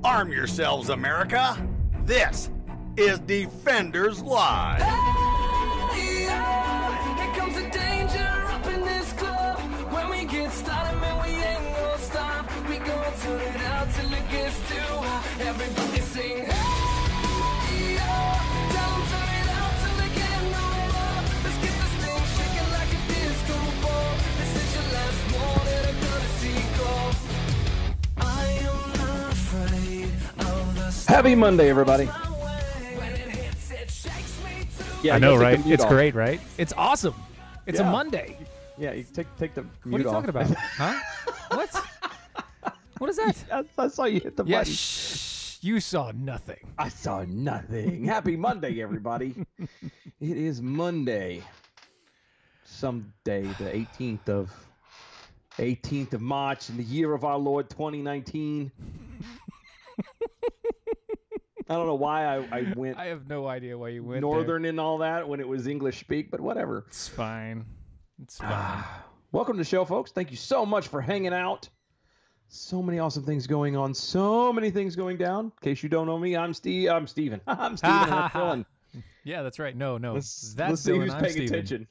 Arm yourselves, America. This is Defenders Live. Hey, here comes the danger up in this club. When we get started, man, we ain't gonna stop. We gonna turn it out till it gets too hot. Everybody sing, hey, tell 'em turn it out till they get no more. Let's get this thing shaking like a disco ball. This is your last warning, I'm gonna see go. I am not afraid of the Happy Monday, everybody. when it hits, it shakes me too. Yeah, I know, you gotta take right? the mute It's off. great, right? It's awesome. It's a Yeah. Monday. Yeah, you take the What are mute you off. talking about? Huh? What? What is that? I saw you hit the Yeah, button. shh. You saw nothing. I saw nothing. Happy Monday, everybody. It is Monday. Someday, the 18th of March in the year of our Lord 2019. I don't know why I went I have no idea why you went northern there. and all that when it was English speak, but whatever. It's fine. It's fine. Welcome to the show, folks. Thank you so much for hanging out. So many awesome things going on. So many things going down. In case you don't know me, I'm Steven. I'm Steven. I'm Dylan. Yeah, that's right. No, Let's that's see Dylan. who's I'm paying Steven. attention.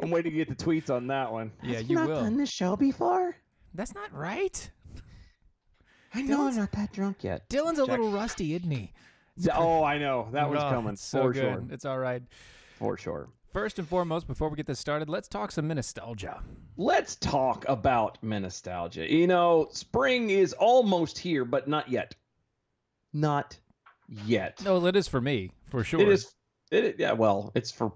I'm waiting to get the tweets on that one. Yeah, Have you not will. done this show before? That's not right. I know Dylan's- I'm not that drunk yet. Dylan's a little rusty, isn't he? Oh, I know. That one's Oh, coming it's so for good. sure. It's all right. For sure. First and foremost, before we get this started, let's talk some nostalgia. Let's talk about nostalgia. You know, spring is almost here, but not yet. Not yet. No, it is for me, for sure. It is. Yeah, well, it's for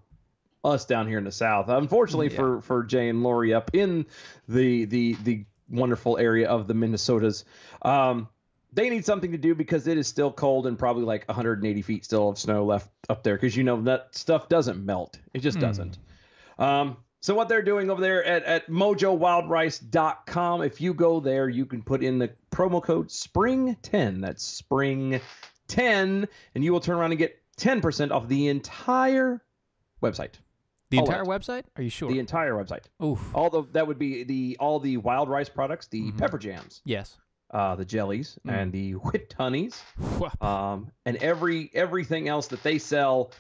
us down here in the South. Unfortunately Yeah. for Jay and Lori up in the wonderful area of the Minnesotas, they need something to do because it is still cold and probably like 180 feet still of snow left up there because you know that stuff doesn't melt. It just doesn't. So what they're doing over there at mojowildrice.com, if you go there, you can put in the promo code SPRING10. That's SPRING10, and you will turn around and get 10% off the entire website. The all entire that. website? Are you sure? The entire website. Oof. That would be all the wild rice products, the pepper jams, Yes. the jellies, and the whipped honeys, and everything else that they sell.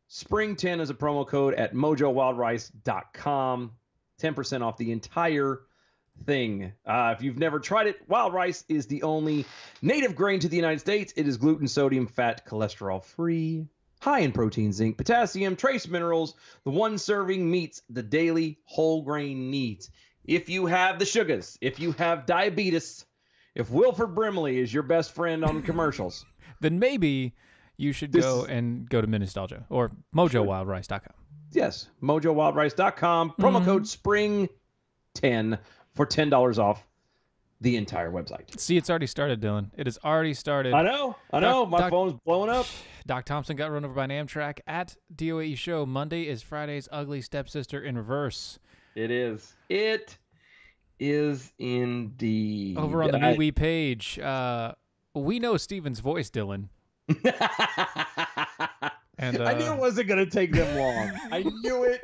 Spring10 is a promo code at mojowildrice.com. 10% off the entire thing. If you've never tried it, wild rice is the only native grain to the United States. It is gluten, sodium, fat, cholesterol free, high in protein, zinc, potassium, trace minerals. The one serving meets the daily whole grain needs. If you have the sugars, if you have diabetes, if Wilford Brimley is your best friend on commercials, Then maybe you should go to Nostalgia or mojowildrice.com. yes, mojowildrice.com, promo code SPRING10 for $10 off the entire website. See, it's already started, Dylan. It has already started. I know. My phone's blowing up. Doc Thompson got run over by an Amtrak at DOAE show. Monday is Friday's ugly stepsister in reverse. It is. It is indeed. Over on the MeWe page, we know Steven's voice, Dylan. And I knew it wasn't going to take them long. I knew it.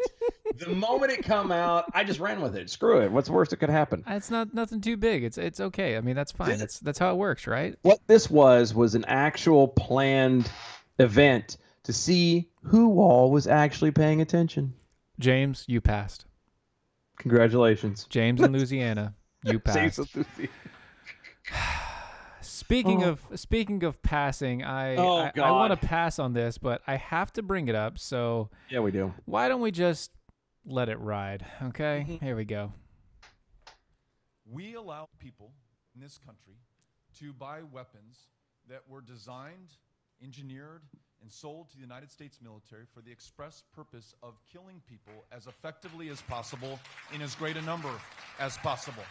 The moment it come out, I just ran with it. Screw it. What's the worst that could happen? it's not nothing too big. It's okay. I mean, that's fine. That's how it works, right? What this was an actual planned event to see who all was actually paying attention. James, you passed. Congratulations. James in Louisiana, you passed. Speaking of passing, I want to pass on this, but I have to bring it up. So Yeah, we do. why don't we just let it ride? Okay, Here we go. We allow people in this country to buy weapons that were designed, engineered, and sold to the United States military for the express purpose of killing people as effectively as possible in as great a number as possible.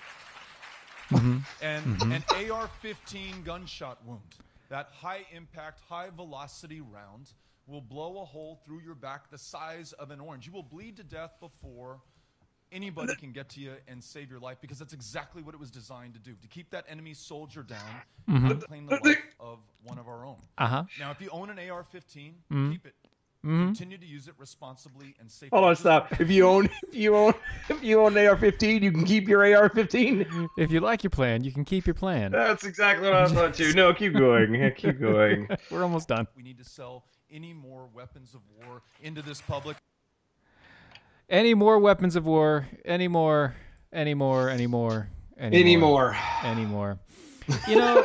And an AR-15 gunshot wound, that high-impact, high-velocity round, will blow a hole through your back the size of an orange. You will bleed to death before anybody can get to you and save your life, because that's exactly what it was designed to do, to keep that enemy soldier down and claim the life of one of our own. Uh-huh. Now, if you own an AR-15, keep it. Continue to use it responsibly and safely. Hold on, stop. If you own an AR-15, you can keep your AR-15. If you like your plan, you can keep your plan. That's exactly what I thought too. No, keep going. Yeah, keep going. We're almost done. We need to sell any more weapons of war into this public. Any more weapons of war? Any more? Anymore. You know,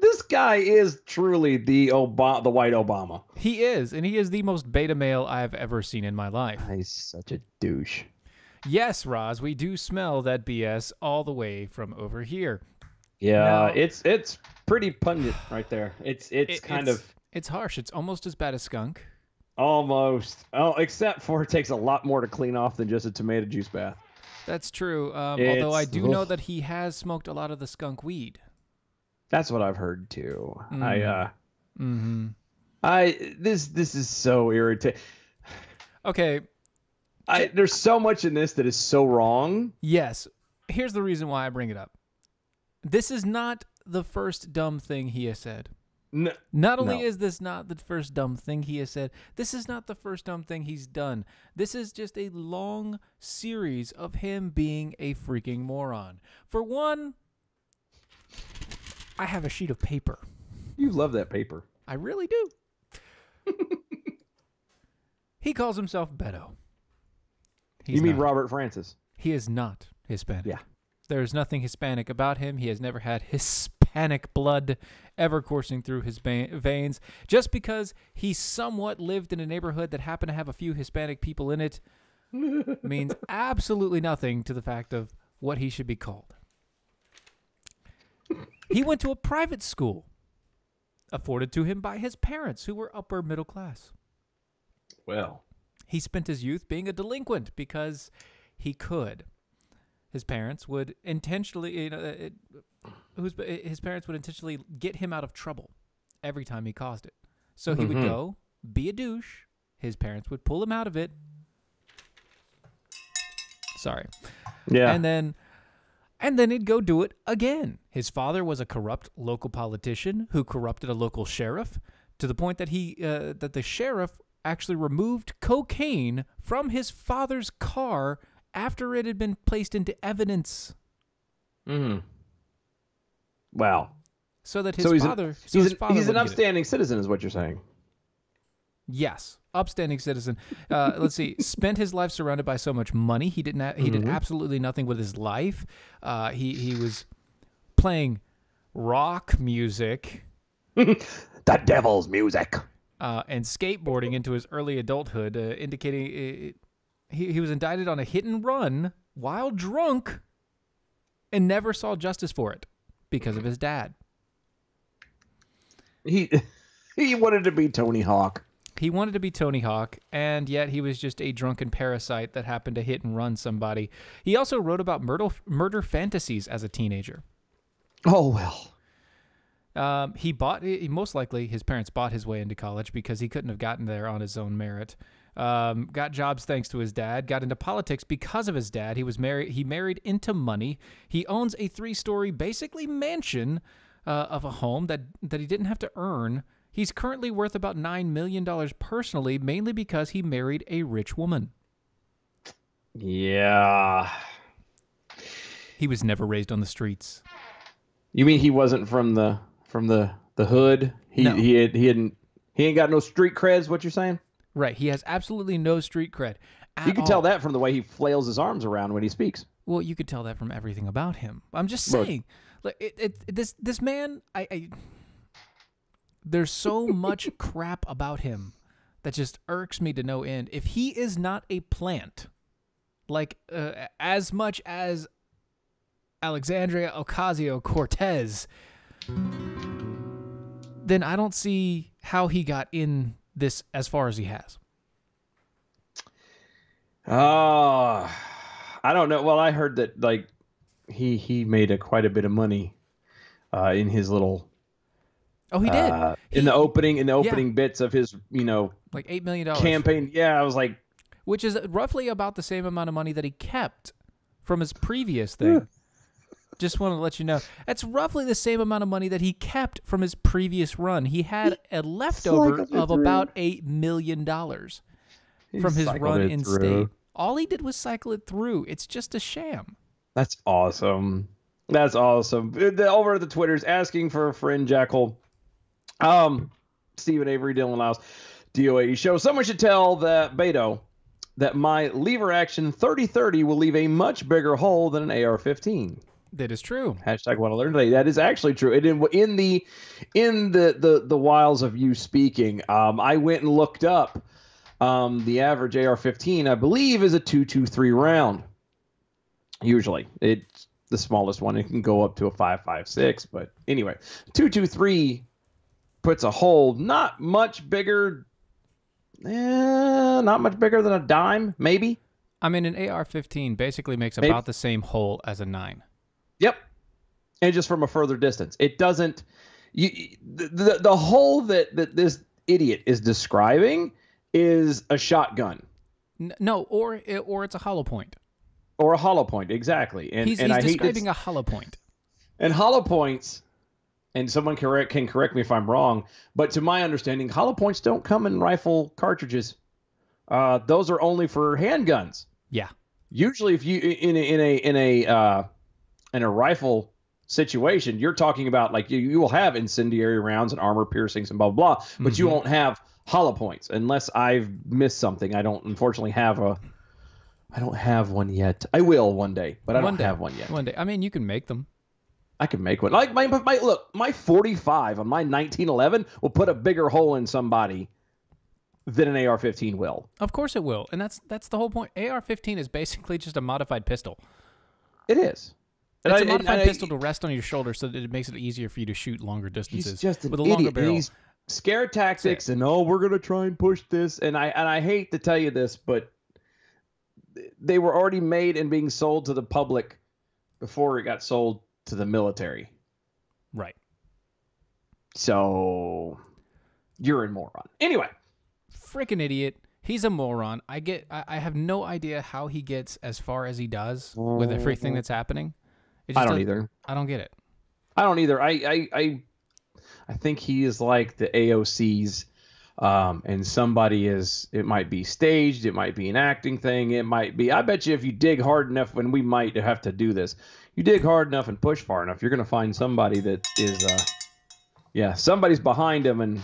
this guy is truly the white Obama. He is, and he is the most beta male I've ever seen in my life. He's such a douche. Yes, Roz, we do smell that BS all the way from over here. Yeah, now, it's pretty pungent right there. It's harsh. It's almost as bad as skunk. Almost. Oh, except for it takes a lot more to clean off than just a tomato juice bath. That's true. Although I do know that he has smoked a lot of the skunk weed. That's what I've heard too. This is so irritating. Okay. There's so much in this that is so wrong. Yes. Here's the reason why I bring it up. This is not the first dumb thing he has said. Not only is this not the first dumb thing he has said, this is not the first dumb thing he's done. This is just a long series of him being a freaking moron. For one, I have a sheet of paper. You love that paper. I really do. He calls himself Beto. You mean Robert Francis? He is not Hispanic. Yeah. There's nothing Hispanic about him. He has never had Hispanic blood ever coursing through his veins. Just because he somewhat lived in a neighborhood that happened to have a few Hispanic people in it means absolutely nothing to the fact of what he should be called. He went to a private school afforded to him by his parents, who were upper middle class. Well, he spent his youth being a delinquent because he could. His parents would intentionally, his parents would intentionally get him out of trouble every time he caused it. So he would go be a douche. His parents would pull him out of it. Sorry. Yeah. And then he'd go do it again. His father was a corrupt local politician who corrupted a local sheriff to the point that that the sheriff actually removed cocaine from his father's car after it had been placed into evidence. Wow. So that his father... He's an upstanding citizen is what you're saying. Yes. Upstanding citizen. Let's see. Spent his life surrounded by so much money. He did absolutely nothing with his life. He was playing rock music. The devil's music. And skateboarding into his early adulthood, indicating... He was indicted on a hit and run while drunk and never saw justice for it because of his dad. He wanted to be Tony Hawk. He wanted to be Tony Hawk, and yet he was just a drunken parasite that happened to hit and run somebody. He also wrote about murder fantasies as a teenager. Oh, well. Most likely his parents bought his way into college because he couldn't have gotten there on his own merit. Got jobs thanks to his dad, got into politics because of his dad. He married into money. He owns a 3-story, basically mansion of a home that he didn't have to earn. He's currently worth about $9 million personally, mainly because he married a rich woman. Yeah. He was never raised on the streets. You mean he wasn't from the hood? No. He ain't got no street creds, what you're saying? Right. He has absolutely no street cred. You can tell that from the way he flails his arms around when he speaks. Well, you could tell that from everything about him. I'm just saying, this man, there's so much crap about him that just irks me to no end. If he is not a plant, as much as Alexandria Ocasio-Cortez, then I don't see how he got in this as far as he has. I don't know. Well, I heard that he made quite a bit of money in his little. Oh, he did. In the opening bits of his, like $8 million campaign. Yeah, I was like, which is roughly about the same amount of money that he kept from his previous thing. Just want to let you know. That's roughly the same amount of money that he kept from his previous run. He had a leftover of about $8 million from his run in state. All he did was cycle it through. It's just a sham. That's awesome. That's awesome. Over at the Twitters, asking for a friend, Jackal. Steven Airey, Dylan Lyles, DOAE show. Someone should tell that Beto that my lever action 30-30 will leave a much bigger hole than an AR-15. That is true. Hashtag what I learned today. That is actually true. In the wilds of you speaking, I went and looked up the average AR-15. I believe is a 223 round. Usually, it's the smallest one. It can go up to a 5.56, but anyway, 223 puts a hole not much bigger. Not much bigger than a dime, maybe. I mean, an AR-15 basically makes about the same hole as a 9. Yep, and just from a further distance. It doesn't. The hole that this idiot is describing is a shotgun. No, or it's a hollow point. Or a hollow point, exactly. And he's describing a hollow point. And hollow points, and someone can correct me if I'm wrong, but to my understanding, hollow points don't come in rifle cartridges. Those are only for handguns. Yeah. Usually, if you in a rifle situation, you're talking about like you will have incendiary rounds and armor piercings and blah blah blah, but you won't have hollow points unless I've missed something. I don't unfortunately have one yet. I will one day, but I don't have one yet. One day. I mean, you can make them. I can make one. Like my 45 on my 1911 will put a bigger hole in somebody than an AR-15 will. Of course it will, and that's the whole point. AR-15 is basically just a modified pistol. It is. It's a modified pistol to rest on your shoulder, so that it makes it easier for you to shoot longer distances. He's just an with a longer idiot. barrel. He's scare tactics, and we're gonna try and push this. And I hate to tell you this, but they were already made and being sold to the public before it got sold to the military. Right. So you're a moron. Anyway. Freaking idiot. He's a moron. I have no idea how he gets as far as he does with everything that's happening. I don't either. I don't get it. I don't either. I think he is like the AOC's, and somebody it might be staged, it might be an acting thing, it might be. I bet you if you dig hard enough, when we might have to do this, you dig hard enough and push far enough, you're gonna find somebody that is, somebody's behind him and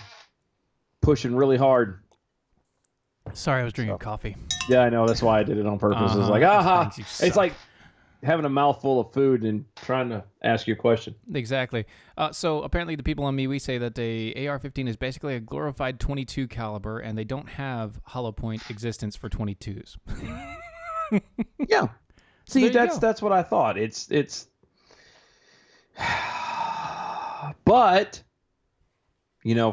pushing really hard. Sorry, I was drinking coffee. Yeah, I know. That's why I did it on purpose. It's like, aha. It's like having a mouthful of food and trying to ask you a question. Exactly. So apparently the people on MeWe say that the AR-15 is basically a glorified 22 caliber, and they don't have hollow point existence for 22s. Yeah. See, that's what I thought. It's but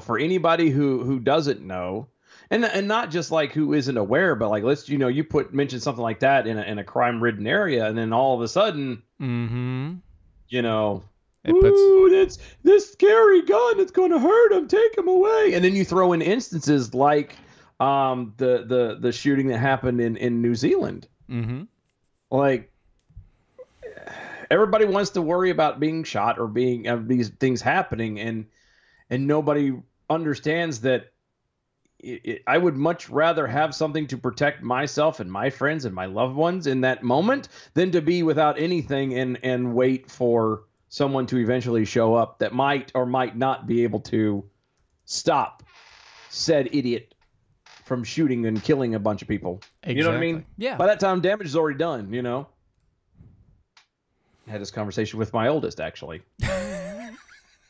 for anybody who doesn't know, and not just like who isn't aware, but like let's you mention something like that in a crime-ridden area, and then all of a sudden, that's this scary gun. It's going to hurt him. Take him away. And then you throw in instances like the shooting that happened in New Zealand. Mm-hmm. Like everybody wants to worry about being shot or being these things happening, and nobody understands that. I would much rather have something to protect myself and my friends and my loved ones in that moment than to be without anything and wait for someone to eventually show up that might or might not be able to stop said idiot from shooting and killing a bunch of people. Exactly. You know what I mean? Yeah. By that time, damage is already done, I had this conversation with my oldest, actually.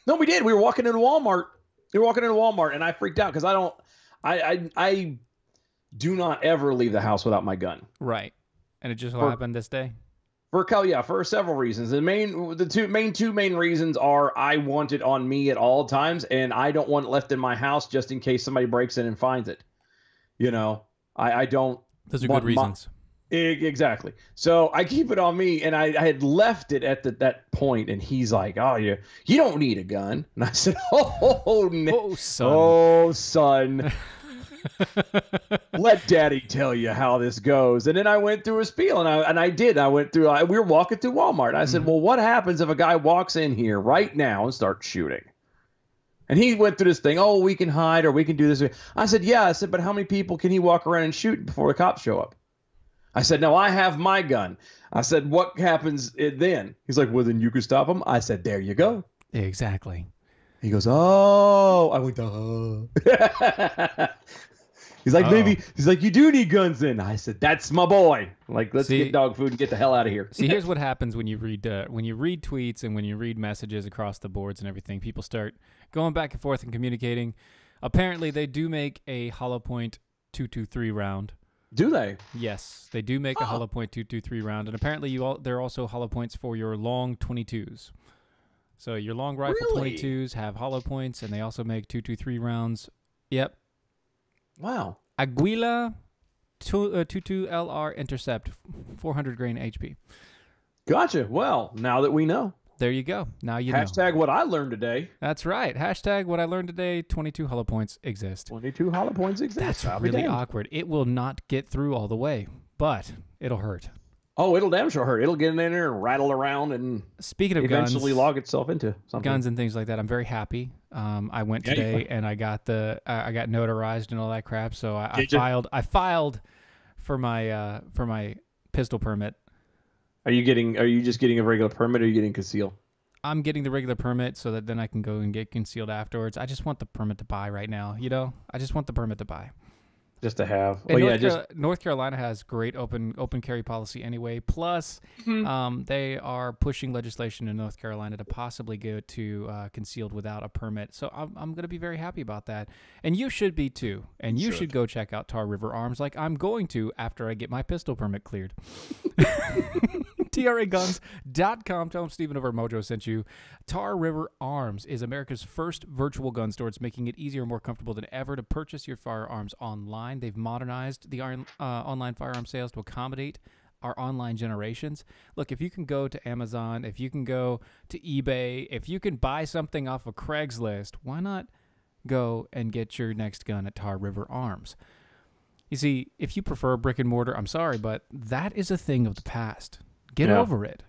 No, we did. We were walking into Walmart. And I freaked out because I do not ever leave the house without my gun. Right. And it just happened this day? For several reasons. The two main reasons are I want it on me at all times, and I don't want it left in my house just in case somebody breaks in and finds it. I don't. Those are good reasons. Exactly. So I keep it on me, and I had left it at that point, and he's like, "Oh, you don't need a gun." And I said, "Oh, no. Oh, son. Oh, son." Let Daddy tell you how this goes. And then I went through a spiel, and I did. I went through. We were walking through Walmart. I said, "Well, what happens if a guy walks in here right now and starts shooting?" And he went through this thing. Oh, we can hide, or we can do this. I said, "Yeah." I said, "But how many people can he walk around and shoot before the cops show up?" I said, "No, I have my gun." I said, "What happens then?" He's like, "Well, then you can stop him." I said, "There you go." Exactly. He goes, "Oh." I went, "Oh." He's like, "Maybe." He's like, "You do need guns then." I said, "That's my boy." Like, let's get dog food and get the hell out of here. See, here's what happens when you read tweets and when you read messages across the boards and everything. People start going back and forth and communicating. Apparently, they do make a hollow point 223 round. Do they? Yes, they do make a hollow point 223 round, and apparently there are also hollow points for your long 22s. So your long rifle 22s have hollow points, and they also make 223 rounds. Yep. Wow. Aguila 22 LR Intercept, 400 grain HP. Gotcha. Well, now that we know. There you go. Now you know. Hashtag what I learned today. That's right. Hashtag what I learned today. 22 hollow points exist. 22 hollow points exist. That's really awkward. It will not get through all the way, but it'll hurt. Oh, it'll damn sure hurt. It'll get in there and rattle around and speaking of eventually guns, log itself into something. Guns and things like that. I'm very happy. I went today and I got I got notarized and all that crap. So I filed for my pistol permit. Are you just getting a regular permit, or are you getting concealed? I'm getting the regular permit so that then I can go and get concealed afterwards. I just want the permit to buy right now. I just want the permit to buy. Just to have. North Carolina has great open carry policy anyway. Plus, they are pushing legislation in North Carolina to possibly go to concealed without a permit. So I'm going to be very happy about that. And you should be too. And you should go check out Tar River Arms like I'm going to after I get my pistol permit cleared. TRAguns.com. Tell them Steven over Mojo sent you. Tar River Arms is America's first virtual gun store. It's making it easier and more comfortable than ever to purchase your firearms online. They've modernized the online firearm sales to accommodate our online generations. Look, if you can go to Amazon, if you can go to eBay, if you can buy something off of Craigslist, why not go and get your next gun at Tar River Arms? You see, if you prefer brick and mortar, I'm sorry, but that is a thing of the past. Get over it.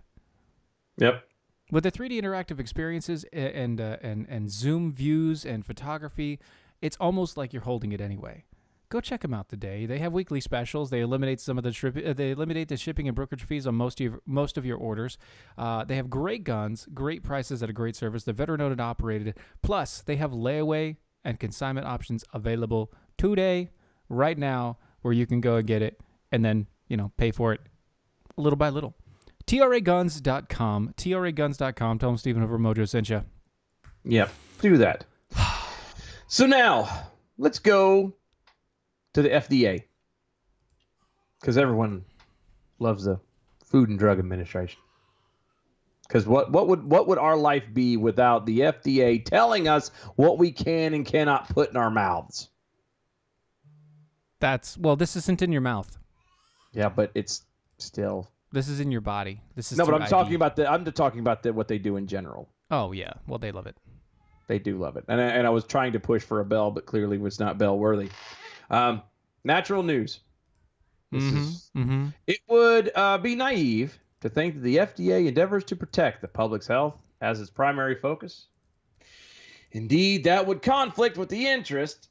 Yep. With the 3D interactive experiences and zoom views and photography, it's almost like you're holding it anyway. Go check them out today. They have weekly specials. They eliminate the shipping and brokerage fees on most of your orders. They have great guns, great prices at a great service. They're veteran-owned and operated. Plus, they have layaway and consignment options available today, right now, where you can go and get it and then pay for it little by little. TRAguns.com. TRAguns.com. Tell them Steven over Mojo sent you. Yep. Do that. So now, let's go to the FDA. Because everyone loves the Food and Drug Administration. Because what would our life be without the FDA telling us what we can and cannot put in our mouths? This isn't in your mouth. Yeah, but it's still... This is in your body. This is no, but I'm talking about what they do in general. Oh yeah, well they love it. They do love it, and I was trying to push for a bell, but clearly was not bell worthy. Natural news. It would be naive to think that the FDA endeavors to protect the public's health as its primary focus. Indeed, that would conflict with the interest.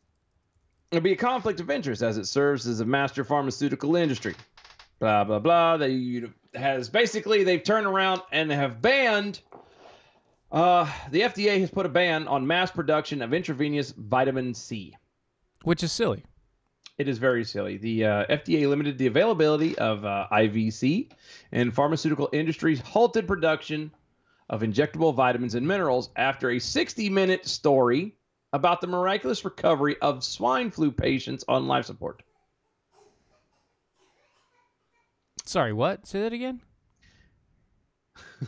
It would be a conflict of interest as it serves as a master pharmaceutical industry. Blah, blah, blah. They've turned around and have banned, the FDA has put a ban on mass production of intravenous vitamin C. Which is silly. It is very silly. The FDA limited the availability of IVC, and pharmaceutical industries halted production of injectable vitamins and minerals after a 60-minute story about the miraculous recovery of swine flu patients on life support. Sorry, what? Say that again?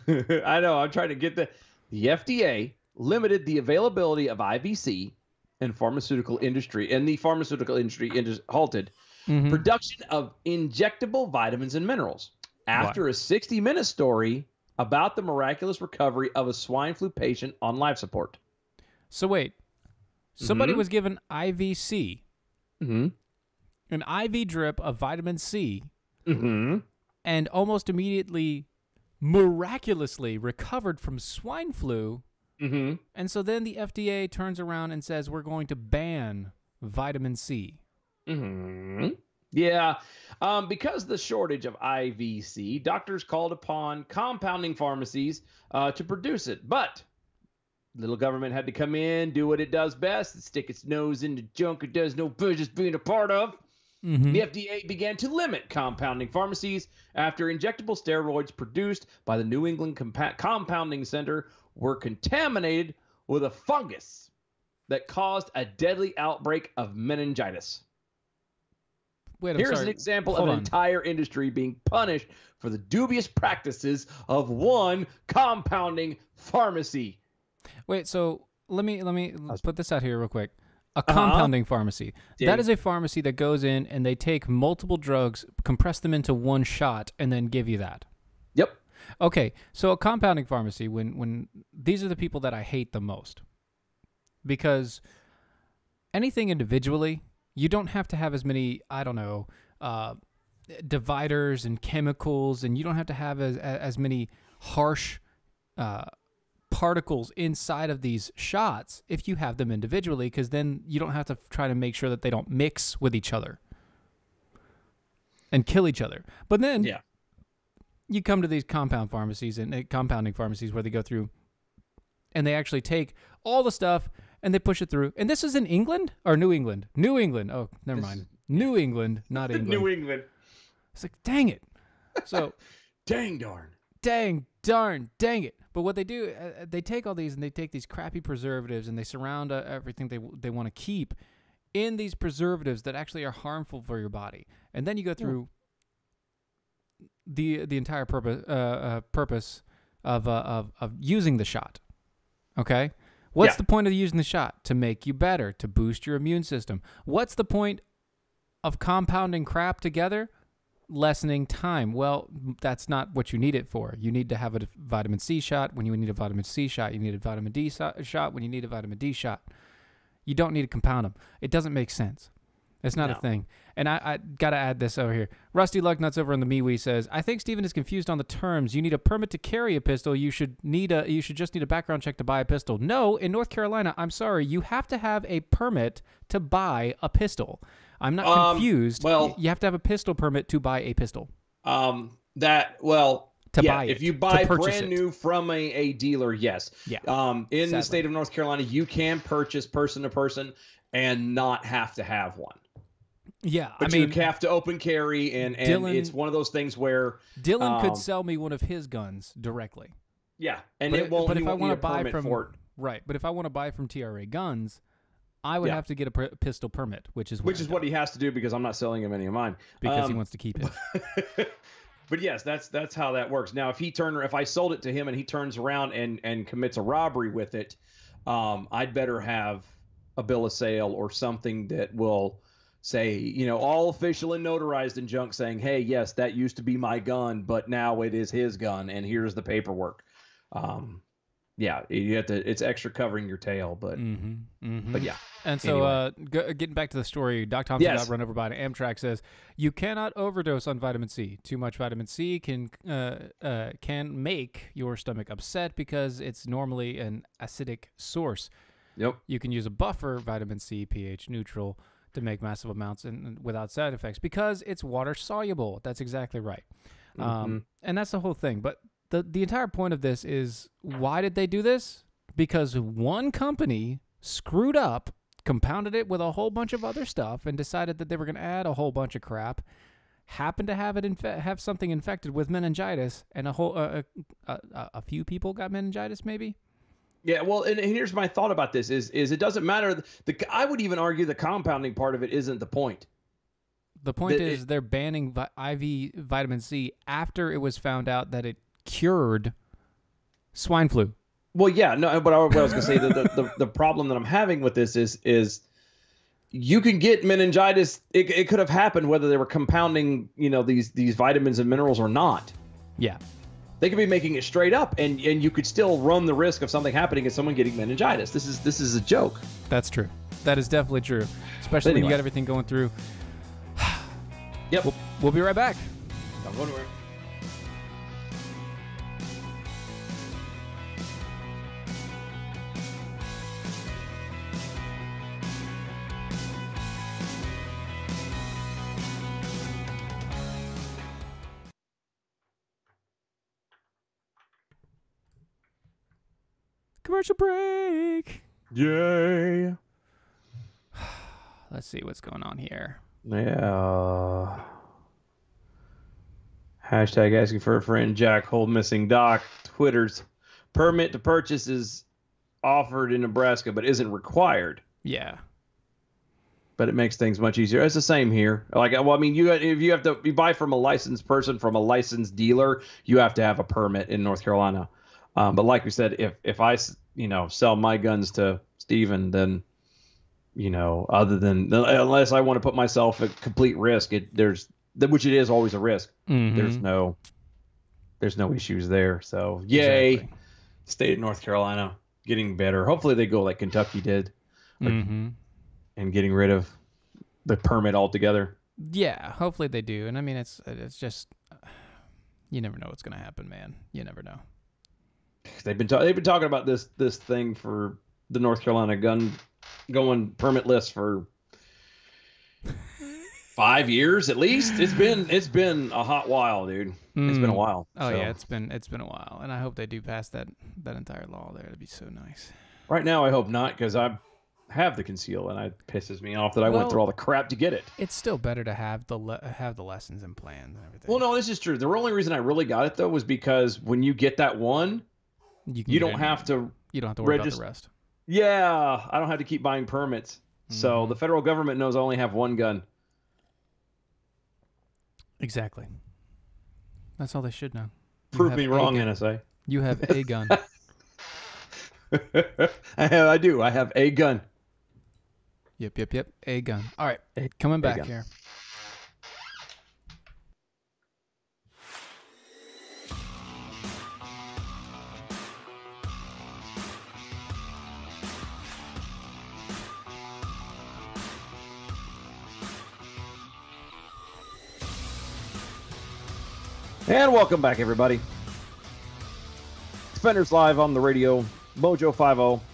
I know. I'm trying to get the FDA limited the availability of IVC and pharmaceutical industry, and the pharmaceutical industry halted production of injectable vitamins and minerals after a 60-minute story about the miraculous recovery of a swine flu patient on life support. So wait, somebody was given IVC Mm-hmm. an IV drip of vitamin C, Mm-hmm. and almost immediately, miraculously recovered from swine flu. Mm-hmm. And so then the FDA turns around and says, we're going to ban vitamin C. Mm-hmm. Yeah. Because of the shortage of IVC, doctors called upon compounding pharmacies to produce it. But little government had to come in, do what it does best, stick its nose into junk it does no business being a part of. Mm-hmm. The FDA began to limit compounding pharmacies after injectable steroids produced by the New England Compounding Center were contaminated with a fungus that caused a deadly outbreak of meningitis. Wait, Here's an example of an entire industry being punished for the dubious practices of one compounding pharmacy. Wait, so let me put this out here real quick. A compounding pharmacy. That is a pharmacy that goes in and they take multiple drugs, compress them into one shot, and then give you that. Yep. Okay, so a compounding pharmacy, when these are the people that I hate the most. Because anything individually, you don't have to have as many, I don't know, dividers and chemicals, and you don't have to have as many harsh particles inside of these shots if you have them individually, because then you don't have to try to make sure that they don't mix with each other and kill each other. But then you come to these compounding pharmacies where they go through and they actually take all the stuff and they push it through. And this is in England or New England? New England. Oh, never mind. New England, not England. New England. It's like, dang it. So, dang darn. Dang darn, dang it. But what they do, they take all these and they take these crappy preservatives and they surround everything they want to keep in these preservatives that actually are harmful for your body. And then you go through the entire purpose of using the shot. Okay? What's the point of using the shot? To make you better, to boost your immune system. What's the point of compounding crap together? Lessening time. Well, that's not what you need it for. You need to have a vitamin C shot. When you need a vitamin C shot, you need a vitamin D shot. When you need a vitamin D shot, you don't need to compound them. It doesn't make sense. It's not a thing. And I got to add this over here. Rusty Lucknuts over on the MeWe says, I think Steven is confused on the terms. You need a permit to carry a pistol. You should just need a background check to buy a pistol. No, in North Carolina, I'm sorry, you have to have a permit to buy a pistol. I'm not confused. Well, you have to have a pistol permit to buy a pistol. Buy it. If you buy brand new from a dealer, yes. Yeah. In the state of North Carolina, you can purchase person to person and not have to have one. Yeah, but you have to open carry, and Dylan, it's one of those things where Dylan could sell me one of his guns directly. Yeah, and it won't. But if I want to buy from but if I want to buy from TRA Guns, I would have to get a pistol permit, which is what he has to do because I'm not selling him any of mine because he wants to keep it. But yes, that's how that works. Now, if I sold it to him and he turns around and commits a robbery with it, I'd better have a bill of sale or something that will say, all official and notarized and junk saying, hey, yes, that used to be my gun, but now it is his gun, and here's the paperwork. You have to. It's extra covering your tail, but but yeah. And so, getting back to the story, Doc Thompson got run over by an Amtrak says you cannot overdose on vitamin C. Too much vitamin C can make your stomach upset because it's normally an acidic source. Yep. You can use a buffer, vitamin C, pH neutral, to make massive amounts and without side effects because it's water soluble. That's exactly right. And that's the whole thing. But the entire point of this is, why did they do this? Because one company screwed up, compounded it with a whole bunch of other stuff, and decided that they were going to add a whole bunch of crap, happened to have it have something infected with meningitis, and a few people got meningitis maybe. Yeah, well, and here's my thought about this is it doesn't matter. I would even argue the compounding part of it isn't the point. The point is they're banning IV vitamin C after it was found out that it cured swine flu. Well, yeah, no, but what I was going to say, the problem that I'm having with this is you can get meningitis. It could have happened whether they were compounding, these vitamins and minerals or not. Yeah. They could be making it straight up, and you could still run the risk of something happening and someone getting meningitis. This is a joke. That's true. That is definitely true, especially when you got everything going through. Yep. We'll be right back. Don't go anywhere. Commercial break. Yay. Let's see what's going on here. Yeah. Hashtag asking for a friend. Jack hold missing Doc. Twitter's permit to purchase is offered in Nebraska but isn't required. Yeah. But it makes things much easier. It's the same here. Like, well, I mean, if you buy from a licensed person from a licensed dealer, you have to have a permit in North Carolina. But like we said, if I sell my guns to Steven, then other than unless I want to put myself at complete risk, which it is always a risk. Mm-hmm. There's no issues there. So yay, Exactly. State of North Carolina getting better. Hopefully they go like Kentucky did, Mm-hmm. and getting rid of the permit altogether. Yeah, hopefully they do. And I mean, it's just you never know what's gonna happen, man. You never know. They've been talking about this thing for the North Carolina gun going permitless for 5 years at least. It's been a hot while, dude. It's been a while. Oh so. yeah, it's been a while, and I hope they do pass that entire law there. That'd be so nice. Right now, I hope not, because I have the conceal, and it pisses me off that I went through all the crap to get it. It's still better to have the lessons and plans and everything. Well, no, this is true. The only reason I really got it though was because when you get that one, you don't have to worry about the rest. Yeah, I don't have to keep buying permits. So the federal government knows I only have one gun. Exactly. That's all they should know. Prove me wrong, NSA. You have a gun. I do. I have a gun. Yep. A gun. All right. Coming back gun. here. And welcome back, everybody. Defenders Live on the radio, Mojo 50.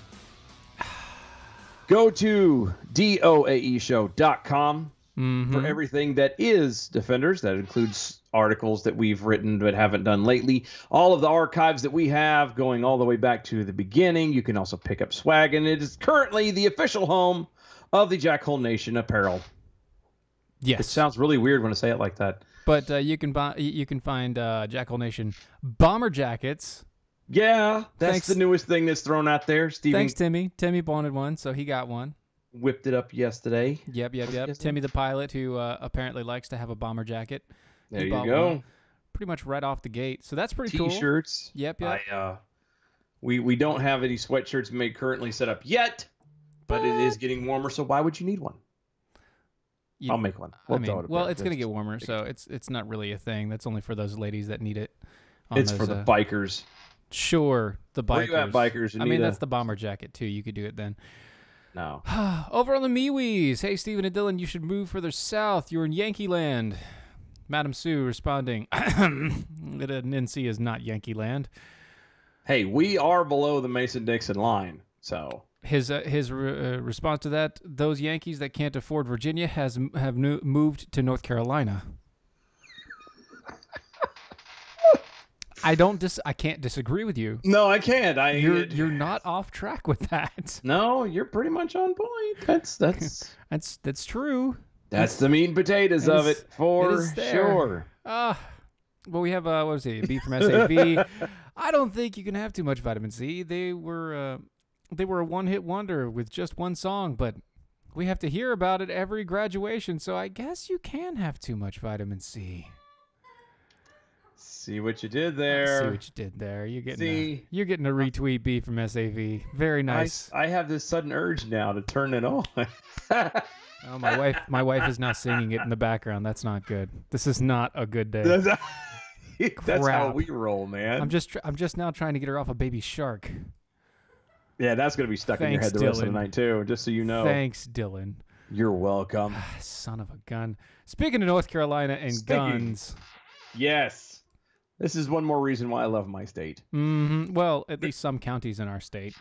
Go to doaeshow.com for everything that is Defenders. That includes articles that we've written but haven't done lately. All of the archives that we have going all the way back to the beginning. You can also pick up swag, and it is currently the official home of the Jackhole Nation apparel. Yes. It sounds really weird when I say it like that. But you can find Jackhole Nation bomber jackets. Yeah, that's the newest thing that's thrown out there. Steven, thanks, Timmy. Timmy wanted one, so he got one. Whipped it up yesterday. Yep. Timmy the pilot, who apparently likes to have a bomber jacket. There you go. Pretty much right off the gate. So that's pretty cool. T-shirts. Yep. We don't have any sweatshirts made currently set up yet, but it is getting warmer, so why would you need one? I'll make one. It's going to get warmer, so it's not really a thing. That's only for those ladies that need it. It's for the bikers. Sure, the bikers. Where you at, bikers? That's the bomber jacket, too. You could do it then. No. Over on the MeWe's. Hey, Steven and Dylan, you should move further south. You're in Yankee Land. Madam Sue responding, NC is not Yankee Land. Hey, we are below the Mason-Dixon line, so... His response to that: those Yankees that can't afford Virginia have moved to North Carolina. I can't disagree with you. No, I can't. You're not off track with that. No, you're pretty much on point. That's that's true. That's the meat and potatoes of it for sure. Well, we have what was it? B from SAV. I don't think you can have too much vitamin C. They were a one-hit wonder with just one song, but we have to hear about it every graduation, so I guess you can have too much vitamin C. See what you did there. See what you did there. You're getting a retweet B from SAV. Very nice. I have this sudden urge now to turn it on. Oh, my wife is now singing it in the background. That's not good. This is not a good day. That's how Crap. we roll, man. I'm just now trying to get her off a baby shark. Yeah, that's going to be stuck in your head the rest of the night, too, just so you know. Thanks, Dylan. You're welcome. Son of a gun. Speaking of North Carolina and guns. Yes. This is one more reason why I love my state. Well, at least some counties in our state.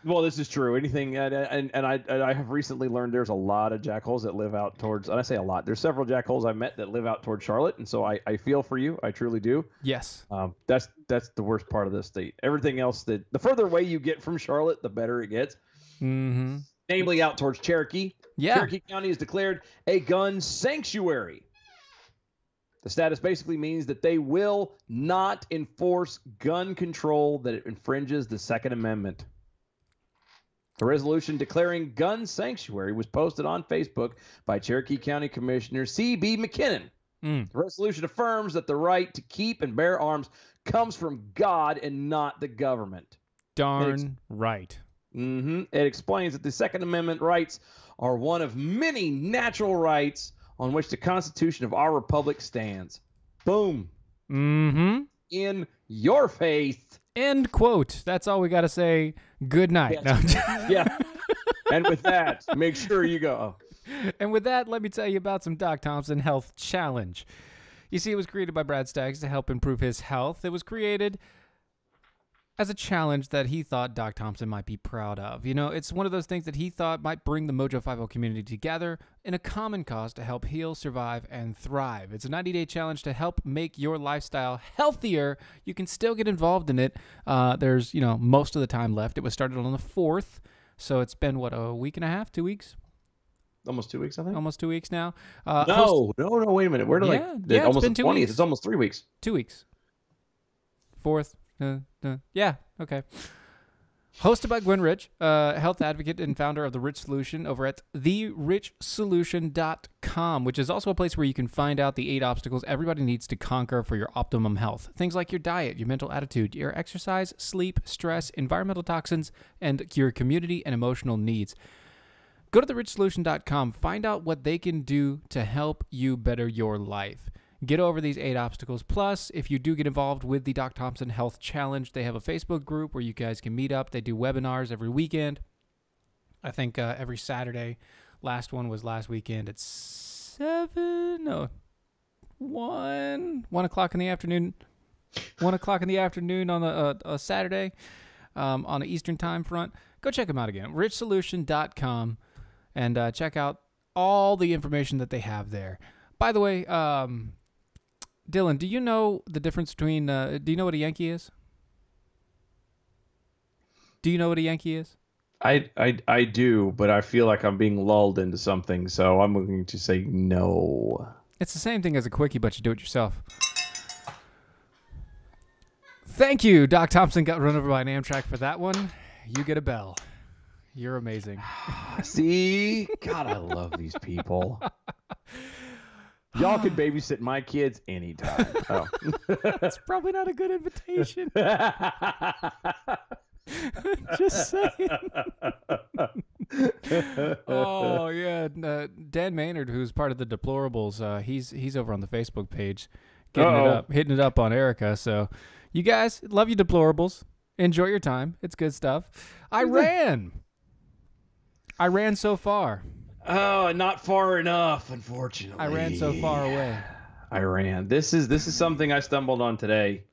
Well, this is true. Anything, and I have recently learned there's a lot of jackholes that live out towards, and I say a lot, there's several jackholes I met that live out towards Charlotte, and so I feel for you. I truly do. Yes. That's the worst part of this state. Everything else, the further away you get from Charlotte, the better it gets. Mm-hmm. Namely out towards Cherokee. Yeah. Cherokee County is declared a gun sanctuary. The status basically means that they will not enforce gun control that infringes the Second Amendment. The resolution declaring gun sanctuary was posted on Facebook by Cherokee County Commissioner C.B. McKinnon. The resolution affirms that the right to keep and bear arms comes from God and not the government. Darn right. It explains that the Second Amendment rights are one of many natural rights on which the Constitution of our republic stands. Boom. In your face. End quote. That's all we got to say. Good night. Yes. No. Yeah. And with that, make sure you go. And with that, let me tell you about some Doc Thompson Health Challenge. You see, it was created by Brad Staggs to help improve his health. It was created as a challenge that he thought Doc Thompson might be proud of. You know, it's one of those things that he thought might bring the Mojo 50 community together in a common cause to help heal, survive, and thrive. It's a 90-day challenge to help make your lifestyle healthier. You can still get involved in it. There's, most of the time left. It was started on the 4th, so it's been, a week and a half, 2 weeks? Almost 2 weeks, I think. Almost 2 weeks now. No, wait a minute. We're almost been the 2 20th. weeks. It's almost 3 weeks. 2 weeks. 4th. Yeah, okay. Hosted by Gwen Rich, health advocate and founder of The Rich Solution over at therichsolution.com, which is also a place where you can find out the 8 obstacles everybody needs to conquer for your optimum health. Things like your diet, your mental attitude, your exercise, sleep, stress, environmental toxins, and your community and emotional needs. Go to therichsolution.com. Find out what they can do to help you better your life. Get over these 8 obstacles. Plus, if you do get involved with the Doc Thompson Health Challenge, they have a Facebook group where you guys can meet up. They do webinars every weekend. I think every Saturday. Last one was last weekend at 1 o'clock in the afternoon. 1 o'clock in the afternoon on a Saturday on the Eastern time front. Go check them out again. richsolution.com and check out all the information that they have there. By the way, Dylan, do you know the difference between, do you know what a Yankee is? Do you know what a Yankee is? I do, but I feel like I'm being lulled into something, so I'm going to say no. It's the same thing as a quickie, but you do it yourself. Thank you. Doc Thompson got run over by an Amtrak for that one. You get a bell. You're amazing. See? God, I love these people. Y'all could babysit my kids anytime. Oh. That's probably not a good invitation. Just saying. Oh, yeah. Dan Maynard, who's part of the Deplorables, he's over on the Facebook page hitting it up on Erica. So you guys, love you, Deplorables. Enjoy your time. It's good stuff. I ran so far. Oh, not far enough, unfortunately. I ran so far away. I ran. This is something I stumbled on today.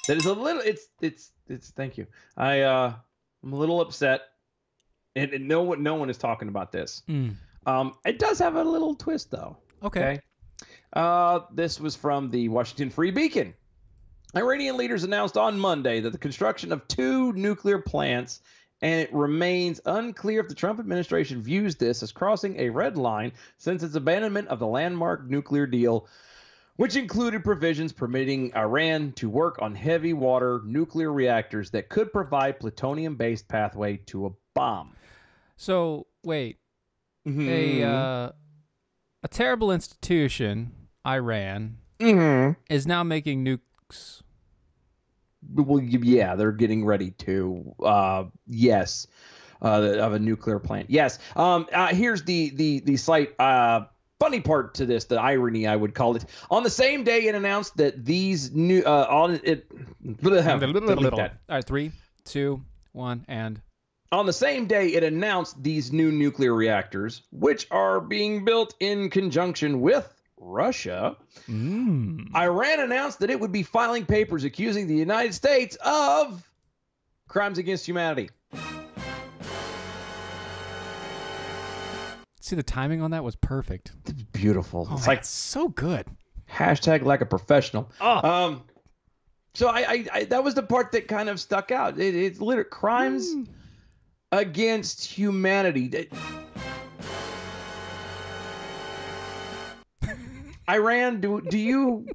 That is a little. It's. Thank you. I'm a little upset, and no one is talking about this. It does have a little twist though. Okay. This was from the Washington Free Beacon. Iranian leaders announced on Monday that the construction of 2 nuclear plants. And it remains unclear if the Trump administration views this as crossing a red line since its abandonment of the landmark nuclear deal, which included provisions permitting Iran to work on heavy water nuclear reactors that could provide plutonium-based pathway to a bomb. So, wait. A terrible institution, Iran, is now making nukes. Well, yeah, they're getting ready to. Yes, of a nuclear plant. Yes. Here's the slight funny part to this, the irony, I would call it. On the same day, it announced that these new All right, 3, 2, 1, and on the same day, it announced these new nuclear reactors, which are being built in conjunction with Russia. Iran announced that it would be filing papers accusing the United States of crimes against humanity. See, the timing on that was perfect. It's beautiful. Oh, it's like so good. Hashtag like a professional. So I that was the part that kind of stuck out. It's literally crimes against humanity. Iran, do you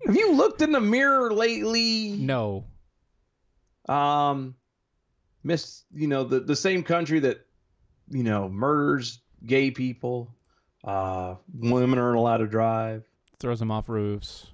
have you looked in the mirror lately? No. Miss, the same country that murders gay people, women aren't allowed to drive, throws them off roofs,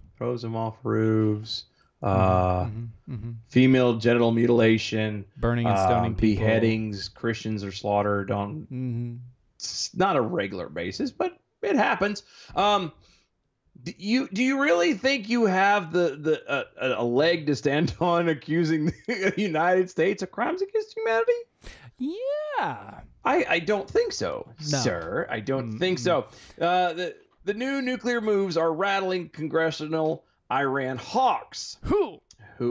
female genital mutilation, burning and stoning people, beheadings, Christians are slaughtered on it's not a regular basis, but it happens. Do you really think you have a leg to stand on accusing the United States of crimes against humanity? Yeah. I don't think so, sir. I don't think so. The new nuclear moves are rattling congressional Iran hawks who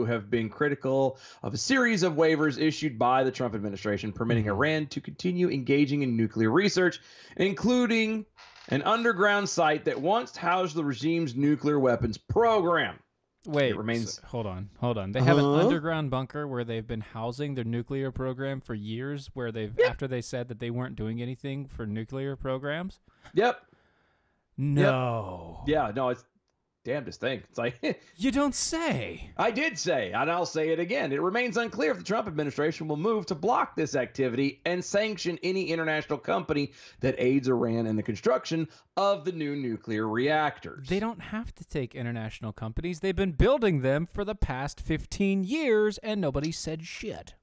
have been critical of a series of waivers issued by the Trump administration permitting Iran to continue engaging in nuclear research, including an underground site that once housed the regime's nuclear weapons program. Wait, it remains... hold on. They have an underground bunker where they've been housing their nuclear program for years, where after they said that they weren't doing anything for nuclear programs? Yep. No. Yep. Yeah, no, it's damnedest thing. It's like... You don't say. I did say, and I'll say it again. It remains unclear if the Trump administration will move to block this activity and sanction any international company that aids Iran in the construction of the new nuclear reactors. They don't have to take international companies. They've been building them for the past 15 years, and nobody said shit.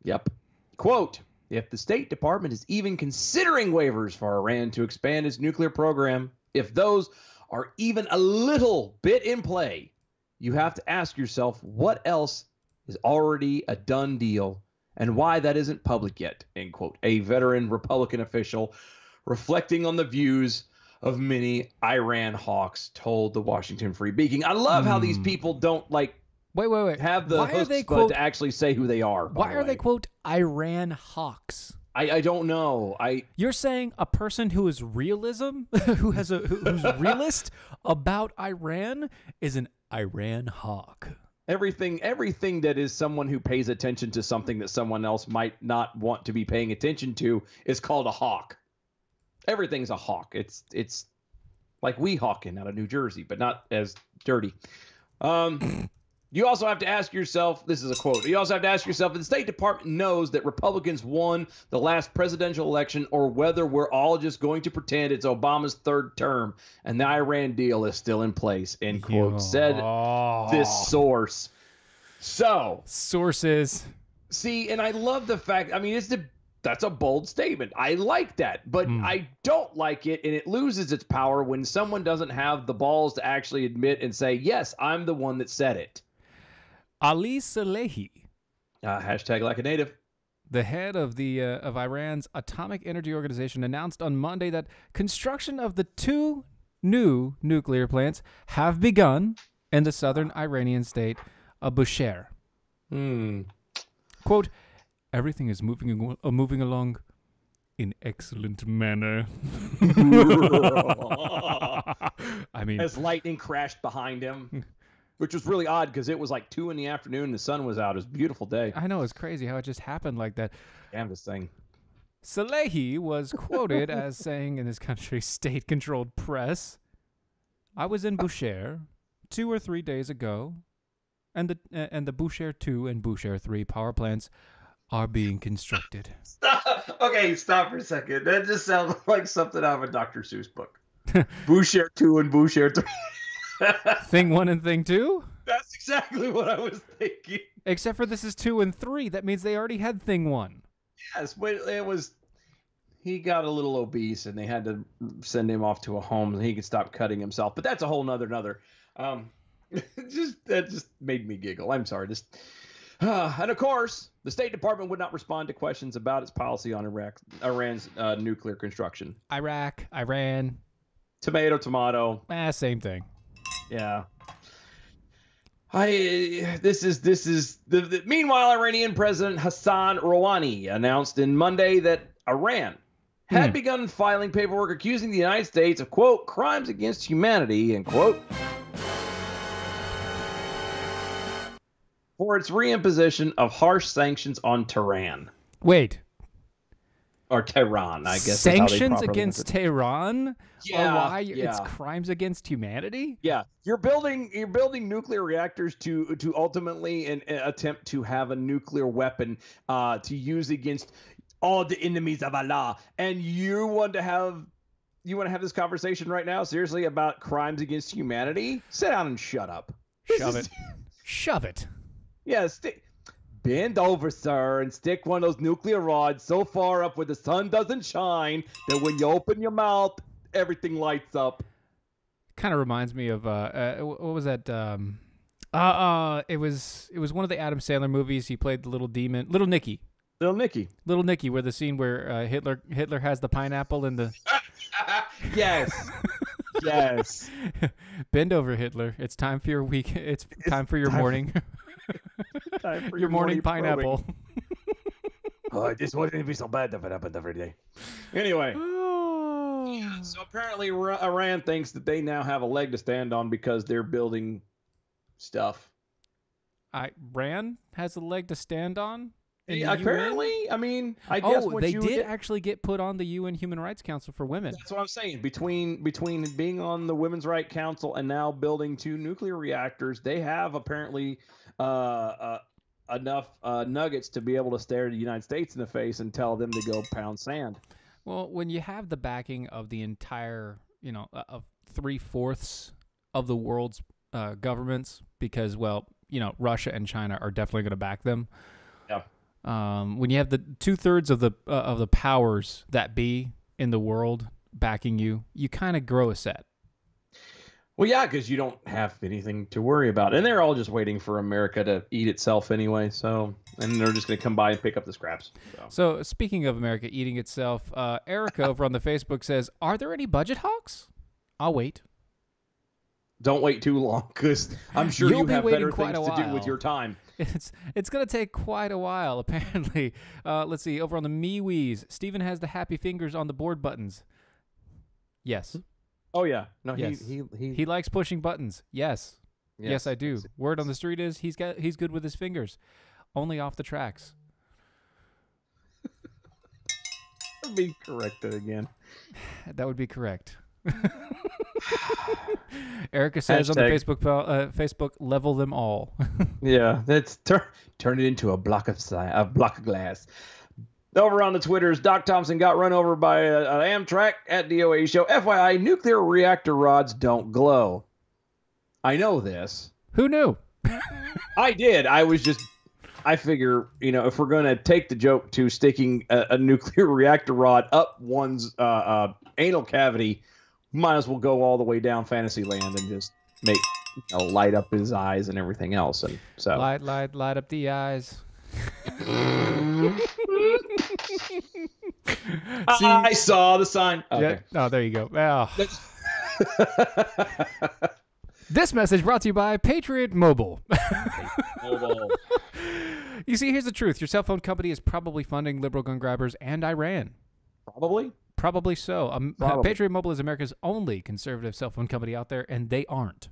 Yep. Quote, if the State Department is even considering waivers for Iran to expand its nuclear program, if those are even a little bit in play, you have to ask yourself what else is already a done deal and why that isn't public yet, end quote. A veteran Republican official reflecting on the views of many Iran hawks told the Washington Free Beacon. I love how these people don't wait have the chutzpah to actually say who they are. Why are they, quote, Iran hawks? I don't know. You're saying a person who is realism, who's realist about Iran is an Iran hawk. Everything that is someone who pays attention to something that someone else might not want to be paying attention to is called a hawk. Everything's a hawk. It's like Weehawken out of New Jersey, but not as dirty. You also have to ask yourself, this is a quote, you also have to ask yourself if the State Department knows that Republicans won the last presidential election or whether we're all just going to pretend it's Obama's third term and the Iran deal is still in place, end quote, said this source. So. Sources. See, and I love the fact, I mean, that's a bold statement. I like that, but I don't like it, and it loses its power when someone doesn't have the balls to actually admit and say, yes, I'm the one that said it. Ali Salehi, hashtag like a native, the head of Iran's Atomic Energy Organization, announced on Monday that construction of the 2 new nuclear plants have begun in the southern Iranian state of Bushehr. Quote, everything is moving along in excellent manner. I mean, as lightning crashed behind him. Which was really odd because it was like 2 p.m. The sun was out. It was a beautiful day. I know. It's crazy how it just happened like that. Damn this thing. Salehi was quoted as saying in this country's state-controlled press, I was in Bushehr 2 or 3 days ago, and the Bushehr 2 and Bushehr 3 power plants are being constructed. Stop. Okay, stop for a second. That just sounds like something out of a Dr. Seuss book. Bushehr 2 and Bushehr 3. Thing 1 and thing 2? That's exactly what I was thinking. Except for this is 2 and 3. That means they already had thing 1. Yes, but it was... he got a little obese, and they had to send him off to a home so he could stop cutting himself. But that's a whole nother. That just made me giggle. I'm sorry. And of course, the State Department would not respond to questions about its policy on Iran's nuclear construction. Iran. Tomato. Same thing. Yeah. Meanwhile, Iranian President Hassan Rouhani announced in Monday that Iran had begun filing paperwork accusing the United States of, quote, crimes against humanity, end quote, for its reimposition of harsh sanctions on Tehran. Wait. Or Tehran, I guess. Sanctions against Tehran? Yeah. Or why it's crimes against humanity? Yeah. You're building nuclear reactors to ultimately attempt to have a nuclear weapon to use against all the enemies of Allah. And you want to have this conversation right now, seriously, about crimes against humanity? Sit down and shut up. Shove it. Yeah, bend over, sir, and stick one of those nuclear rods so far up where the sun doesn't shine that when you open your mouth, everything lights up. Kind of reminds me of what was that? It was one of the Adam Sandler movies. He played the little demon, Little Nicky. Little Nicky, where the scene where Hitler has the pineapple in the. Yes. Bend over, Hitler. It's time for your week. It's time for your morning. Time for your morning pineapple. This wouldn't be so bad if it happened every day. Anyway. So apparently Iran thinks that they now have a leg to stand on because they're building stuff. Iran has a leg to stand on? Apparently, UN? I mean, I guess they did actually get put on the UN Human Rights Council for women. That's what I'm saying. Between being on the Women's Rights Council and now building 2 nuclear reactors, they have apparently enough nuggets to be able to stare the United States in the face and tell them to go pound sand. Well, when you have the backing of the entire, of 3/4 of the world's governments, because, Russia and China are definitely going to back them. Yeah. When you have the 2/3 of the powers that be in the world backing you, you kind of grow a set. Well, yeah, because you don't have anything to worry about. And they're all just waiting for America to eat itself anyway. And they're just going to come by and pick up the scraps. So speaking of America eating itself, Erica over on the Facebook says, are there any budget hawks? I'll wait. Don't wait too long, because I'm sure you have better things to do with your time. It's going to take quite a while, apparently. Let's see. Over on the MeWe's, Steven has the happy fingers on the board buttons. Yes. Oh, yeah. No, yes. He likes pushing buttons. Yes, I do. Word on the street is he's good with his fingers. Only off the tracks. I'll be corrected again. That would be correct. Erica says on the Facebook, level them all. Yeah, that's turn it into a block of glass. Over on the Twitters, Doc Thompson got run over by an Amtrak at DOA show. FYI, nuclear reactor rods don't glow. I know this. Who knew? I did. I figure, if we're going to take the joke to sticking a nuclear reactor rod up one's anal cavity, might as well go all the way down Fantasyland and just make, light up his eyes and everything else. And so light up the eyes. I saw the sign. Okay. Yeah. Oh, there you go. Oh. This message brought to you by Patriot Mobile. You see, here's the truth. Your cell phone company is probably funding liberal gun grabbers and Iran. Probably so. Patriot Mobile is America's only conservative cell phone company out there, and they aren't.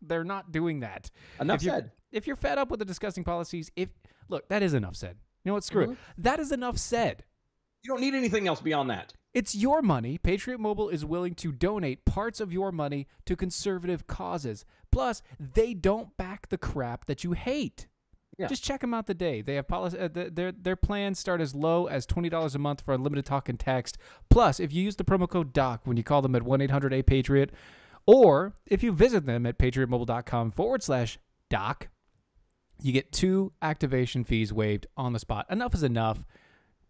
They're not doing that. Enough said. If you're fed up with the disgusting policies, look, that is enough said. You know what? Screw it. That is enough said. You don't need anything else beyond that. It's your money. Patriot Mobile is willing to donate parts of your money to conservative causes. Plus, they don't back the crap that you hate. Yeah. Just check them out today. They have policy. Their plans start as low as $20 a month for unlimited talk and text. Plus, if you use the promo code DOC when you call them at 1-800-A-PATRIOT, or if you visit them at patriotmobile.com/doc, you get 2 activation fees waived on the spot. Enough is enough.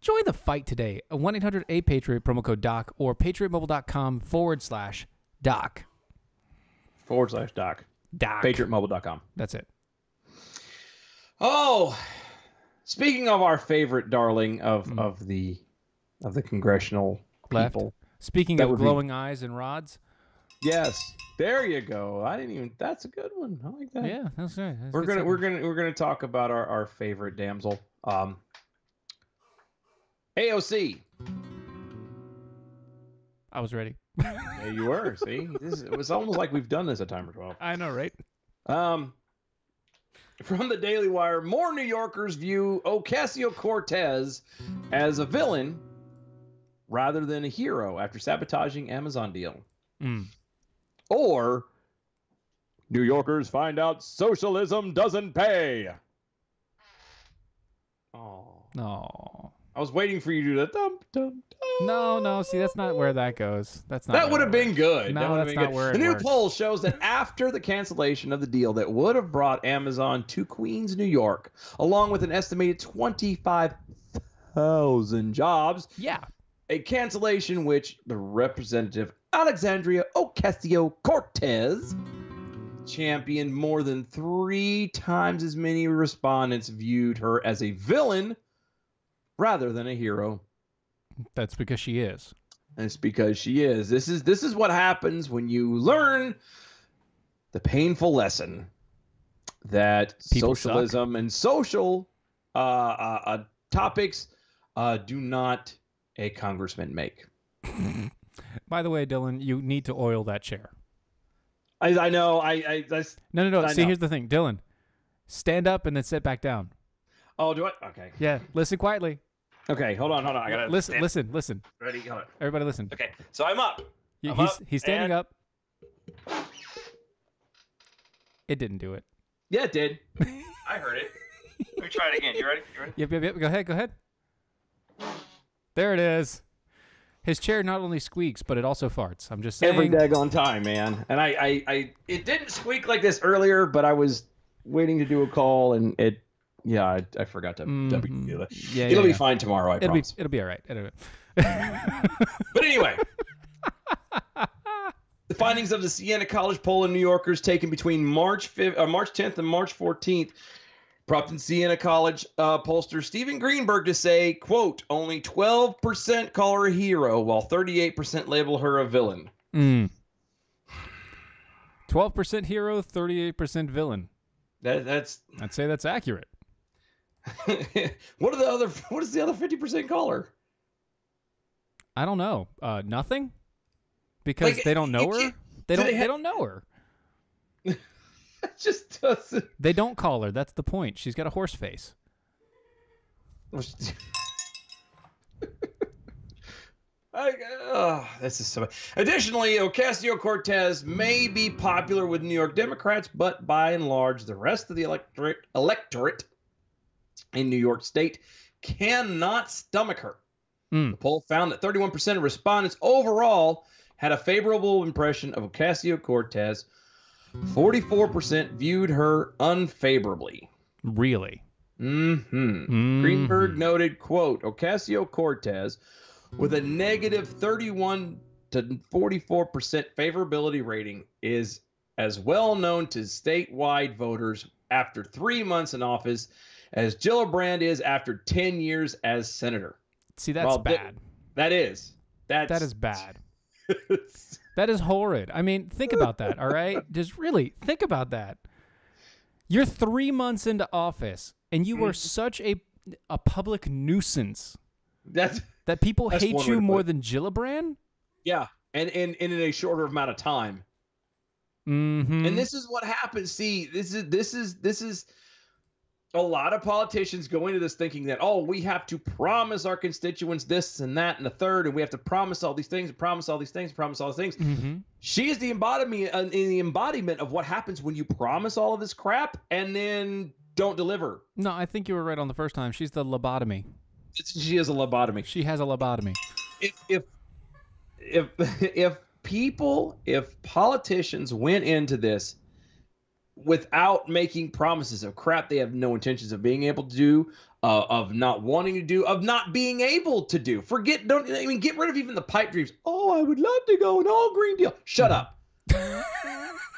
Join the fight today. 1-800-A-PATRIOT, promo code DOC, or patriotmobile.com/doc. /doc. Doc. PatriotMobile.com. That's it. Oh, speaking of our favorite darling of the congressional Left. people. Speaking That of would be- glowing eyes and rods. Yes, there you go. I didn't even. That's a good one. I like that. Yeah, that's right. That's We're good gonna stuff. talk about our favorite damsel. AOC. I was ready. Yeah, you were. See, it was almost like we've done this a time or 12. I know, right? From the Daily Wire, more New Yorkers view Ocasio-Cortez as a villain rather than a hero after sabotaging Amazon deal. Or New Yorkers find out socialism doesn't pay. Oh. No. I was waiting for you to do the dum dum dum. No. See, that's not where that goes. That's not. That where would have that been works. good. No, That would have that's been not good. where The it new works. poll shows that after the cancellation of the deal that would have brought Amazon to Queens, New York, along with an estimated 25,000 jobs, Yeah. a cancellation which the representative Alexandria Ocasio-Cortez championed, more than 3 times as many respondents viewed her as a villain rather than a hero. That's because she is. And it's because she is. This is what happens when you learn the painful lesson that People socialism and social topics do not a congressman make. By the way, Dylan, you need to oil that chair. I know. No. I See, know. here's the thing, Dylan. Stand up and then sit back down. Oh, do I? Okay. Yeah. Listen quietly. Okay. Hold on. I gotta Listen. Ready? Hold on. Everybody, listen. Okay. So I'm up. He's standing and- up. It didn't do it. Yeah, it did. I heard it. Let me try it again. You ready? Yep. Go ahead. There it is. His chair not only squeaks, but it also farts. I'm just saying. Every daggone time, man. And I it didn't squeak like this earlier, but I was waiting to do a call, and it. Yeah, I forgot to. It'll be fine tomorrow. I promise. It'll be all right. But anyway, the findings of the Siena College poll in New Yorkers taken between March 10th and March 14th prompted Siena College pollster Steven Greenberg to say, quote, only 12% call her a hero, while 38% label her a villain. 12% hero, 38% villain. That's. I'd say that's accurate. What is the other 50% call her? I don't know. Nothing? Because they don't know her? They don't know her. It just doesn't. They don't call her. That's the point. She's got a horse face. This is so. Additionally, Ocasio-Cortez may be popular with New York Democrats, but by and large, the rest of the electorate in New York State cannot stomach her. The poll found that 31% of respondents overall had a favorable impression of Ocasio-Cortez. 44% viewed her unfavorably. Really? Greenberg noted, quote, Ocasio-Cortez with a negative 31 to 44% favorability rating is as well known to statewide voters after 3 months in office as Gillibrand is after 10 years as senator. See, that's bad. That is bad. That is horrid. I mean, think about that, all right? Just really think about that. You're 3 months into office, and you are such a public nuisance that people hate you more than Gillibrand? Yeah, and in a shorter amount of time. Mm-hmm. And this is what happens. See, this is a lot of politicians go into this thinking that, oh, we have to promise our constituents this and that and the third, and we have to promise all these things, promise all these things, promise all these things. Mm-hmm. She is the embodiment of what happens when you promise all of this crap and then don't deliver. No, I think you were right on the first time. She's the lobotomy. She is a lobotomy. She has a lobotomy. If politicians went into this without making promises of crap they have no intentions of being able to do, of not wanting to do, of not being able to do. Get rid of even the pipe dreams. Oh, I would love to go an all green deal. Shut up.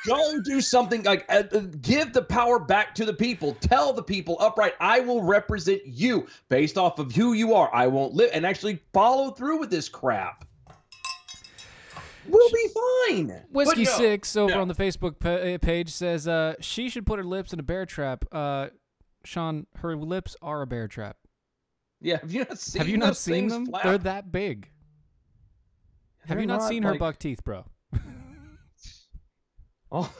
Go do something like give the power back to the people. Tell the people upright, I will represent you based off of who you are. I won't live, and actually follow through with this crap. We'll be fine. Whiskey 6 over on the Facebook page says she should put her lips in a bear trap. Sean, her lips are a bear trap. Yeah, have you not seen them? Flap? They're that big. Have you not seen her buck teeth, bro? Oh,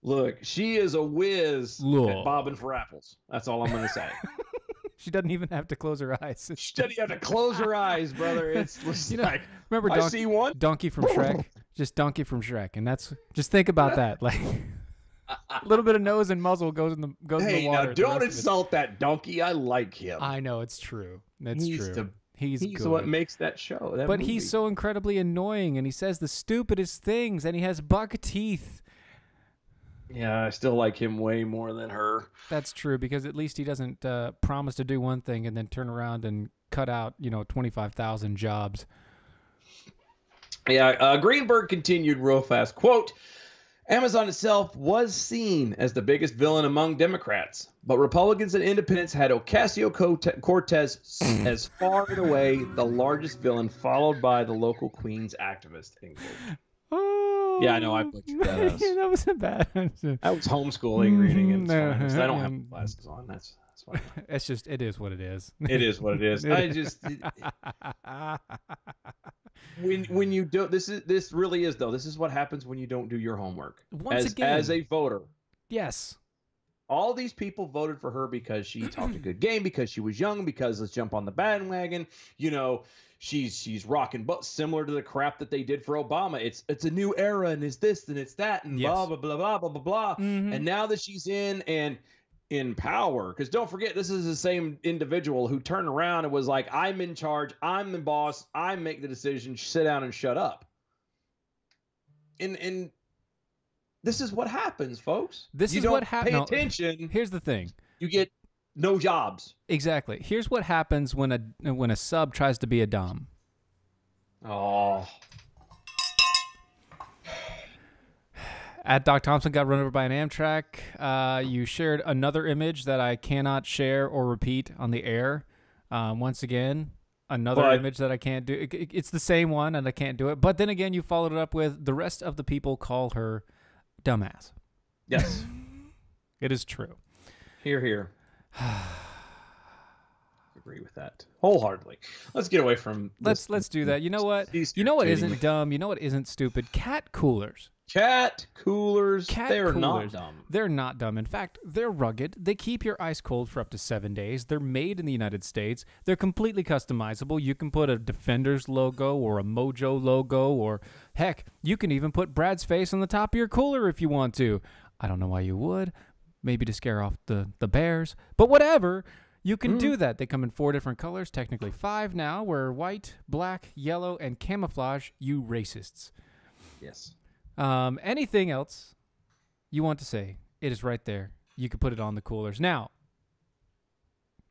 look. She is a whiz at bobbing for apples. That's all I'm gonna say. She doesn't even have to close her eyes. She doesn't have to close her eyes, brother. It's like, remember I see one donkey from Shrek, just donkey from Shrek, and just think about that. Like a little bit of nose and muzzle goes in the water. Hey, now don't insult that donkey. I like him. I know it's true. It's true. He's what makes that show. But movie. He's so incredibly annoying, and he says the stupidest things, and he has buck teeth. Yeah, I still like him way more than her. That's true, because at least he doesn't promise to do one thing and then turn around and cut out, 25,000 jobs. Yeah, Greenberg continued real fast. Quote, Amazon itself was seen as the biggest villain among Democrats, but Republicans and independents had Ocasio-Cortez as far and away the largest villain, followed by the local Queens activist. Oh, yeah, I know. I butchered that. That wasn't bad. That was homeschooling reading. And I don't have glasses on. That's fine. It's just, it is what it is. It is what it is. When you do this really is though. This is what happens when you don't do your homework. As a voter. Yes. All these people voted for her because she talked a good game, because she was young, because let's jump on the bandwagon. She's rocking, but similar to the crap that they did for Obama. It's a new era, and it's this and it's that, and blah blah blah blah blah blah blah. Mm-hmm. And now that she's in power, because don't forget, this is the same individual who turned around and was like, I'm in charge, I'm the boss, I make the decision, sit down and shut up. And this is what happens, folks. What happens. Pay attention. Here's the thing. You get no jobs. Exactly. Here's what happens when a sub tries to be a dom. Oh. At Doc Thompson got run over by an Amtrak. You shared another image that I cannot share or repeat on the air. Once again, another image that I can't do. It's the same one, and I can't do it. But then again, you followed it up with the rest of the people call her dumbass. Yes. It is true. Hear. Agree with that wholeheartedly. Let's get away from this. Let's do that. You know what? You know what isn't dumb? You know what isn't stupid? Cat coolers. Cat coolers. They're not dumb. They're not dumb. In fact, they're rugged. They keep your ice cold for up to 7 days. They're made in the United States. They're completely customizable. You can put a Defenders logo or a Mojo logo, or heck, you can even put Brad's face on the top of your cooler if you want to. I don't know why you would. Maybe to scare off the bears. But whatever. You can do that. They come in 4 different colors, technically 5 now. We're white, black, yellow, and camouflage. You racists. Yes. Anything else you want to say, it is right there. You can put it on the coolers. Now,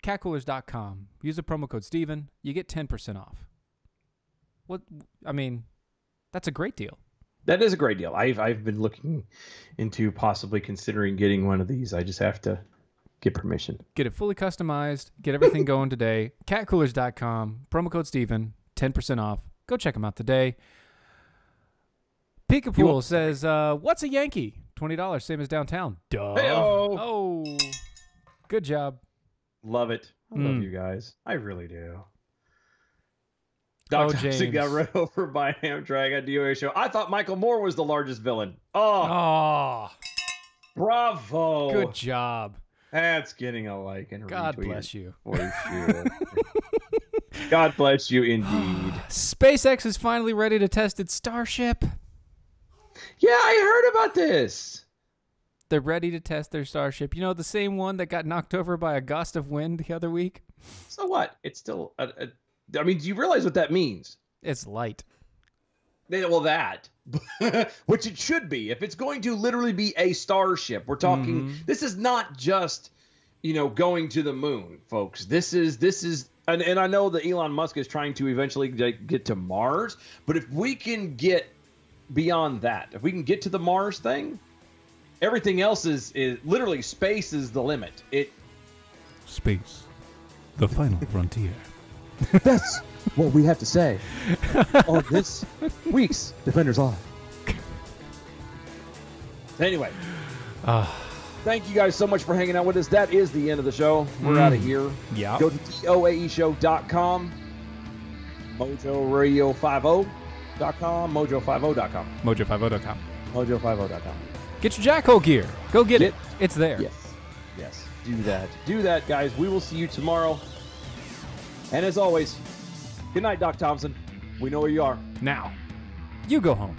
catcoolers.com. Use the promo code Steven. You get 10% off. That's a great deal. That is a great deal. I've been looking into possibly considering getting one of these. I just have to get permission. Get it fully customized. Get everything going today. Catcoolers.com. Promo code Steven. 10% off. Go check them out today. Peekapool says, what's a Yankee? $20, same as downtown. Duh. Hey-o. Oh. Good job. Love it. I love you guys. I really do. Doc Thompson got run over by Amtrak at DOA show. I thought Michael Moore was the largest villain. Oh. Bravo. Good job. That's getting a like and God bless you. God bless you indeed. SpaceX is finally ready to test its Starship. Yeah, I heard about this. They're ready to test their Starship. You know, the same one that got knocked over by a gust of wind the other week? So what? It's still... do you realize what that means? It's light. Well, that, which it should be. If it's going to literally be a starship, we're talking. This is not just, going to the moon, folks. This is, and I know that Elon Musk is trying to eventually get to Mars. But if we can get beyond that, if we can get to the Mars thing, everything else is literally space is the limit. Space, the final frontier. That's what we have to say on this week's Defenders Live. Anyway, thank you guys so much for hanging out with us. That is the end of the show. We're out of here. Yeah. Go to doaeshow.com, mojoradio50.com, mojo50.com. Mojo50.com. Mojo50.com. Get your Jackhole gear. Go get it. It's there. Yes. Do that, guys. We will see you tomorrow. And as always, good night, Doc Thompson. We know where you are. Now, you go home.